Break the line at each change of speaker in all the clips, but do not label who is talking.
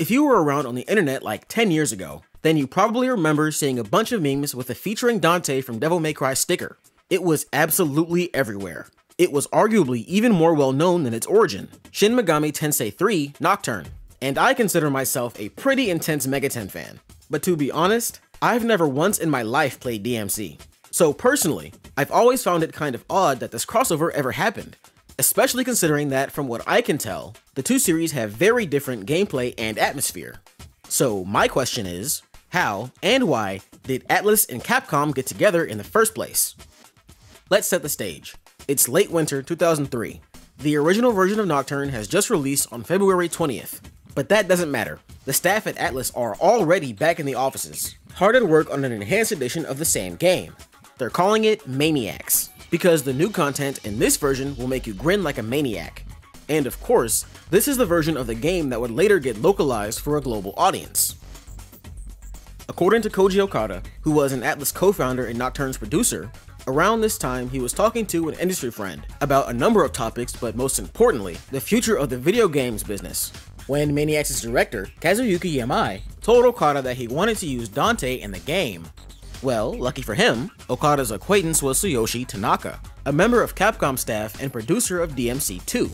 If you were around on the internet like 10 years ago, then you probably remember seeing a bunch of memes with a featuring Dante from Devil May Cry sticker. It was absolutely everywhere. It was arguably even more well known than its origin, Shin Megami Tensei 3 Nocturne. And I consider myself a pretty intense Megaten fan. But to be honest, I've never once in my life played DMC. So personally, I've always found it kind of odd that this crossover ever happened, especially considering that from what I can tell, the two series have very different gameplay and atmosphere. So my question is, how and why did Atlus and Capcom get together in the first place? Let's set the stage. It's late winter 2003. The original version of Nocturne has just released on February 20th. But that doesn't matter. The staff at Atlus are already back in the offices, hard at work on an enhanced edition of the same game. They're calling it Maniacs, because the new content in this version will make you grin like a maniac. And of course, this is the version of the game that would later get localized for a global audience. According to Koji Okada, who was an Atlus co-founder and Nocturne's producer, around this time he was talking to an industry friend about a number of topics, but most importantly, the future of the video games business. When Maniacs' director, Kazuyuki Yamai, told Okada that he wanted to use Dante in the game. Well, lucky for him, Okada's acquaintance was Tsuyoshi Tanaka, a member of Capcom staff and producer of DMC 2.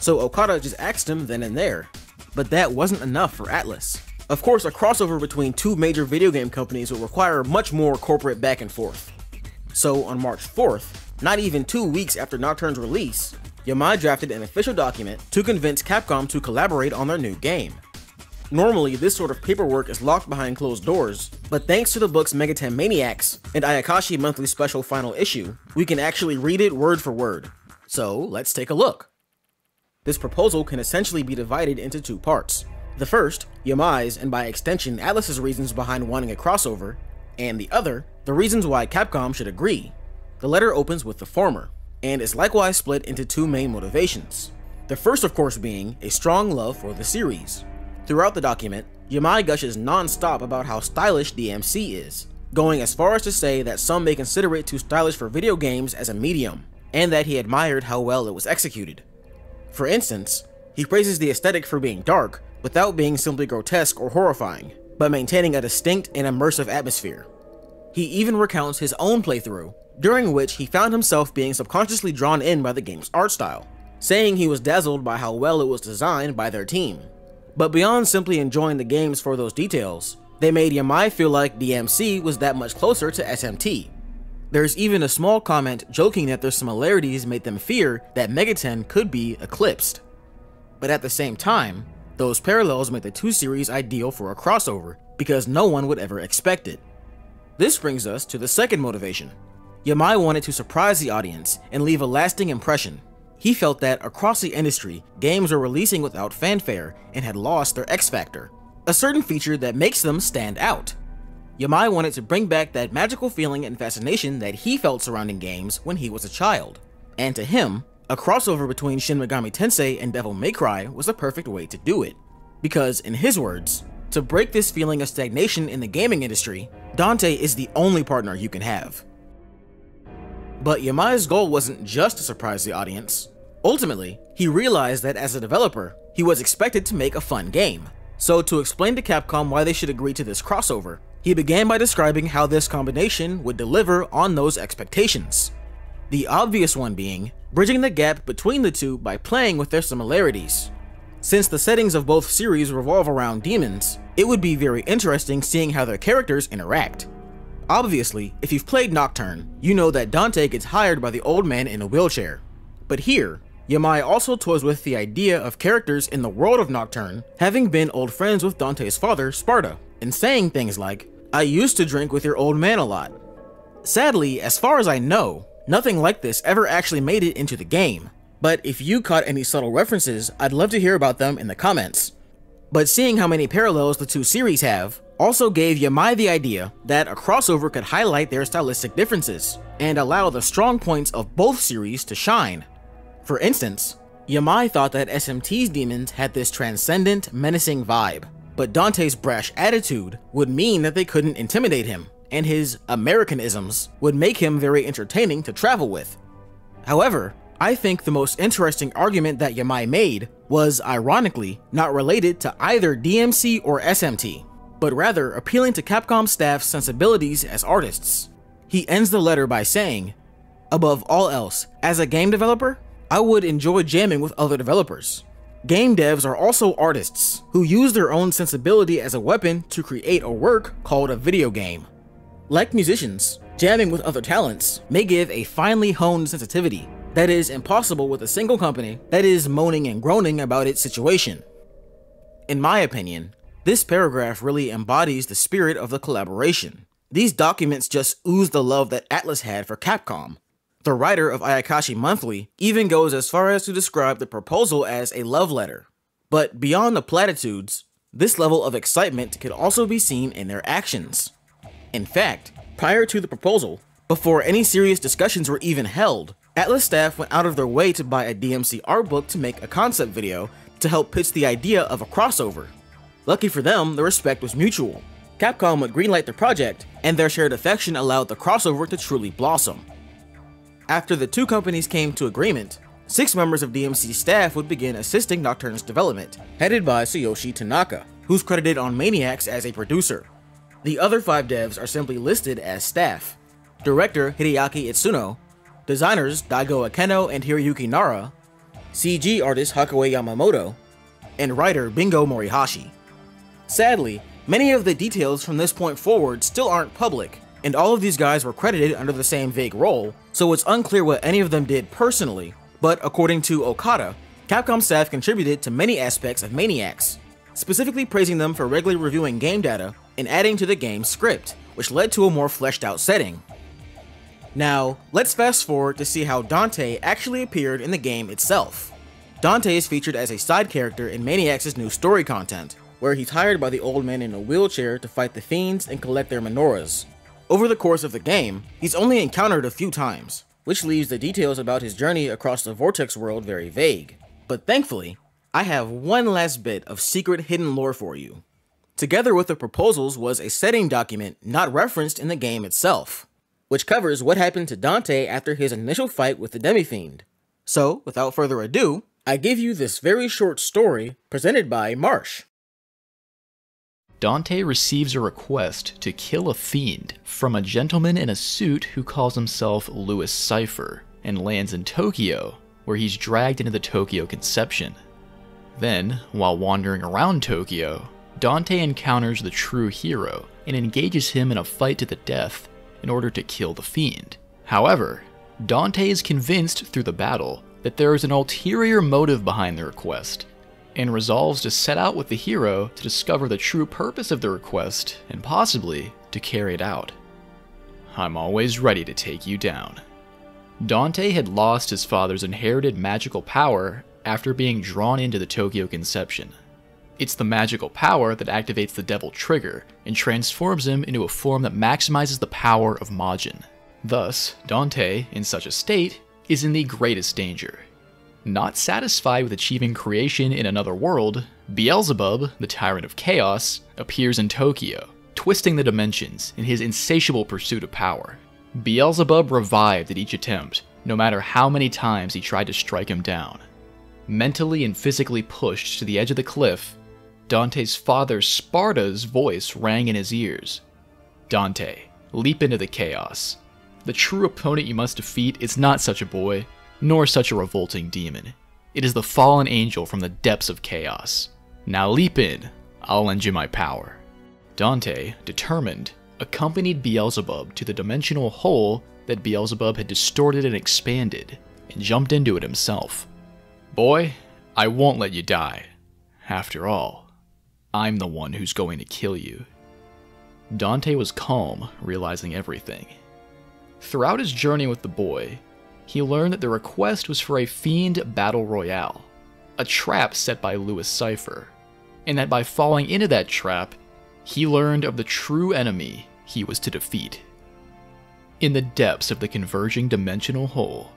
So Okada just axed him then and there. But that wasn't enough for Atlus. Of course, a crossover between two major video game companies would require much more corporate back and forth. So on March 4th, not even 2 weeks after Nocturne's release, Yamai drafted an official document to convince Capcom to collaborate on their new game. Normally, this sort of paperwork is locked behind closed doors, but thanks to the books Megaten Maniacs and Ayakashi Monthly Special Final Issue, we can actually read it word for word. So let's take a look. This proposal can essentially be divided into two parts. The first, Yamai's and by extension Atlus's reasons behind wanting a crossover, and the other, the reasons why Capcom should agree. The letter opens with the former, and is likewise split into two main motivations. The first of course being a strong love for the series. Throughout the document, Yamai gushes non-stop about how stylish DMC is, going as far as to say that some may consider it too stylish for video games as a medium, and that he admired how well it was executed. For instance, he praises the aesthetic for being dark, without being simply grotesque or horrifying, but maintaining a distinct and immersive atmosphere. He even recounts his own playthrough, during which he found himself being subconsciously drawn in by the game's art style, saying he was dazzled by how well it was designed by their team. But beyond simply enjoying the games for those details, they made Yamai feel like DMC was that much closer to SMT. There's even a small comment joking that their similarities made them fear that Megaten could be eclipsed. But at the same time, those parallels make the two series ideal for a crossover, because no one would ever expect it. This brings us to the second motivation. Yamai wanted to surprise the audience and leave a lasting impression. He felt that across the industry, games were releasing without fanfare and had lost their X factor, a certain feature that makes them stand out. Yamai wanted to bring back that magical feeling and fascination that he felt surrounding games when he was a child. And to him, a crossover between Shin Megami Tensei and Devil May Cry was the perfect way to do it. Because, in his words, to break this feeling of stagnation in the gaming industry, Dante is the only partner you can have. But Yamai's goal wasn't just to surprise the audience. Ultimately, he realized that as a developer, he was expected to make a fun game. So to explain to Capcom why they should agree to this crossover, he began by describing how this combination would deliver on those expectations. The obvious one being, bridging the gap between the two by playing with their similarities. Since the settings of both series revolve around demons, it would be very interesting seeing how their characters interact. Obviously, if you've played Nocturne, you know that Dante gets hired by the old man in a wheelchair. But here, Yamai also toys with the idea of characters in the world of Nocturne having been old friends with Dante's father, Sparta, and saying things like, "I used to drink with your old man a lot." Sadly, as far as I know, nothing like this ever actually made it into the game. But if you caught any subtle references, I'd love to hear about them in the comments. But seeing how many parallels the two series have, also gave Yamai the idea that a crossover could highlight their stylistic differences, and allow the strong points of both series to shine. For instance, Yamai thought that SMT's demons had this transcendent, menacing vibe, but Dante's brash attitude would mean that they couldn't intimidate him, and his Americanisms would make him very entertaining to travel with. However, I think the most interesting argument that Yamai made was ironically not related to either DMC or SMT, but rather appealing to Capcom staff's sensibilities as artists. He ends the letter by saying, "Above all else, as a game developer, I would enjoy jamming with other developers. Game devs are also artists who use their own sensibility as a weapon to create a work called a video game. Like musicians, jamming with other talents may give a finely honed sensitivity that is impossible with a single company that is moaning and groaning about its situation." In my opinion, this paragraph really embodies the spirit of the collaboration. These documents just ooze the love that Atlus had for Capcom. The writer of Ayakashi Monthly even goes as far as to describe the proposal as a love letter. But beyond the platitudes, this level of excitement could also be seen in their actions. In fact, prior to the proposal, before any serious discussions were even held, Atlus staff went out of their way to buy a DMC art book to make a concept video to help pitch the idea of a crossover. Lucky for them, the respect was mutual. Capcom would greenlight the project, and their shared affection allowed the crossover to truly blossom. After the two companies came to agreement, 6 members of DMC staff would begin assisting Nocturne's development, headed by Tsuyoshi Tanaka, who's credited on Maniacs as a producer. The other 5 devs are simply listed as staff: director Hideaki Itsuno, designers Daigo Akeno and Hiroyuki Nara, CG artist Hakue Yamamoto, and writer Bingo Morihashi. Sadly, many of the details from this point forward still aren't public, and all of these guys were credited under the same vague role, so it's unclear what any of them did personally, but according to Okada, Capcom staff contributed to many aspects of Maniacs, specifically praising them for regularly reviewing game data and adding to the game's script, which led to a more fleshed out setting. Now, let's fast forward to see how Dante actually appeared in the game itself. Dante is featured as a side character in Maniacs' new story content, where he's hired by the old man in a wheelchair to fight the fiends and collect their menorahs. Over the course of the game, he's only encountered a few times, which leaves the details about his journey across the Vortex world very vague. But thankfully, I have one last bit of secret hidden lore for you. Together with the proposals was a setting document not referenced in the game itself, which covers what happened to Dante after his initial fight with the Demifiend. So, without further ado, I give you this very short story presented by Marsh.
Dante receives a request to kill a fiend from a gentleman in a suit who calls himself Louis Cypher, and lands in Tokyo, where he's dragged into the Tokyo Conception. Then, while wandering around Tokyo, Dante encounters the true hero and engages him in a fight to the death in order to kill the fiend. However, Dante is convinced through the battle that there is an ulterior motive behind the request, and resolves to set out with the hero to discover the true purpose of the request and possibly to carry it out. I'm always ready to take you down. Dante had lost his father's inherited magical power after being drawn into the Tokyo Conception. It's the magical power that activates the Devil Trigger and transforms him into a form that maximizes the power of Majin. Thus, Dante, in such a state, is in the greatest danger. Not satisfied with achieving creation in another world, Beelzebub, the Tyrant of Chaos, appears in Tokyo, twisting the dimensions in his insatiable pursuit of power. Beelzebub revived at each attempt, no matter how many times he tried to strike him down. Mentally and physically pushed to the edge of the cliff, Dante's father Sparta's voice rang in his ears. Dante, leap into the chaos. The true opponent you must defeat is not such a boy, nor such a revolting demon. It is the fallen angel from the depths of chaos. Now leap in, I'll lend you my power. Dante, determined, accompanied Beelzebub to the dimensional hole that Beelzebub had distorted and expanded, and jumped into it himself. Boy, I won't let you die. After all, I'm the one who's going to kill you. Dante was calm, realizing everything. Throughout his journey with the boy, he learned that the request was for a fiend battle royale, a trap set by Louis Cypher, and that by falling into that trap, he learned of the true enemy he was to defeat. In the depths of the converging dimensional hole,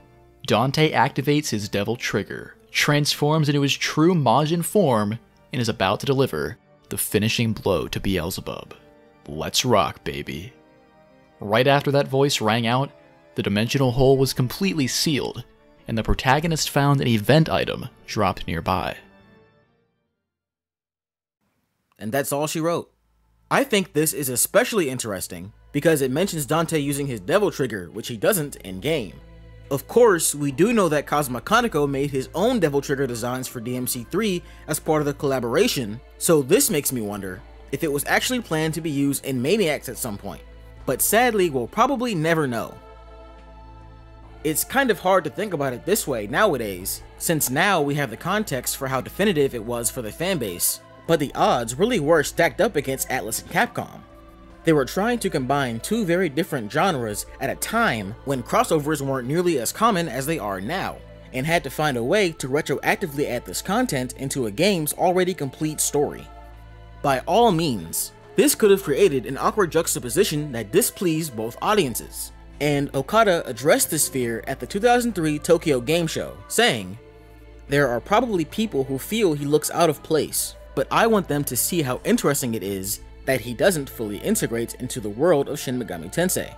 Dante activates his Devil Trigger, transforms into his true Majin form, and is about to deliver the finishing blow to Beelzebub. Let's rock, baby. Right after that voice rang out, the dimensional hole was completely sealed, and the protagonist found an event item dropped nearby.
And that's all she wrote. I think this is especially interesting because it mentions Dante using his devil trigger, which he doesn't in-game. Of course, we do know that Cosmo Canonico made his own devil trigger designs for DMC3 as part of the collaboration, so this makes me wonder if it was actually planned to be used in Maniacs at some point. But sadly, we'll probably never know. It's kind of hard to think about it this way nowadays, since now we have the context for how definitive it was for the fanbase, but the odds really were stacked up against ATLUS and Capcom. They were trying to combine two very different genres at a time when crossovers weren't nearly as common as they are now, and had to find a way to retroactively add this content into a game's already complete story. By all means, this could have created an awkward juxtaposition that displeased both audiences, and Okada addressed this fear at the 2003 Tokyo Game Show, saying, "There are probably people who feel he looks out of place, but I want them to see how interesting it is that he doesn't fully integrate into the world of Shin Megami Tensei.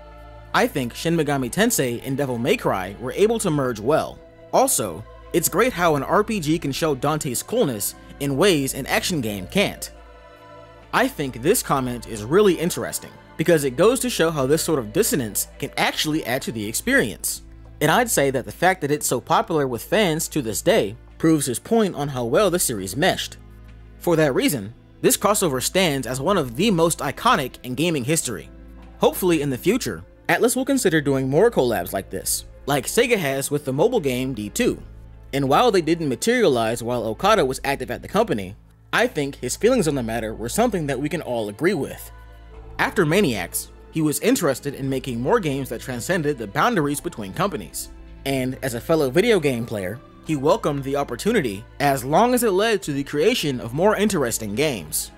I think Shin Megami Tensei and Devil May Cry were able to merge well. Also, it's great how an RPG can show Dante's coolness in ways an action game can't." I think this comment is really interesting, because it goes to show how this sort of dissonance can actually add to the experience. And I'd say that the fact that it's so popular with fans to this day proves his point on how well the series meshed. For that reason, this crossover stands as one of the most iconic in gaming history. Hopefully in the future, ATLUS will consider doing more collabs like this, like Sega has with the mobile game D2. And while they didn't materialize while Okada was active at the company, I think his feelings on the matter were something that we can all agree with. After Maniacs, he was interested in making more games that transcended the boundaries between companies. And as a fellow video game player, he welcomed the opportunity as long as it led to the creation of more interesting games.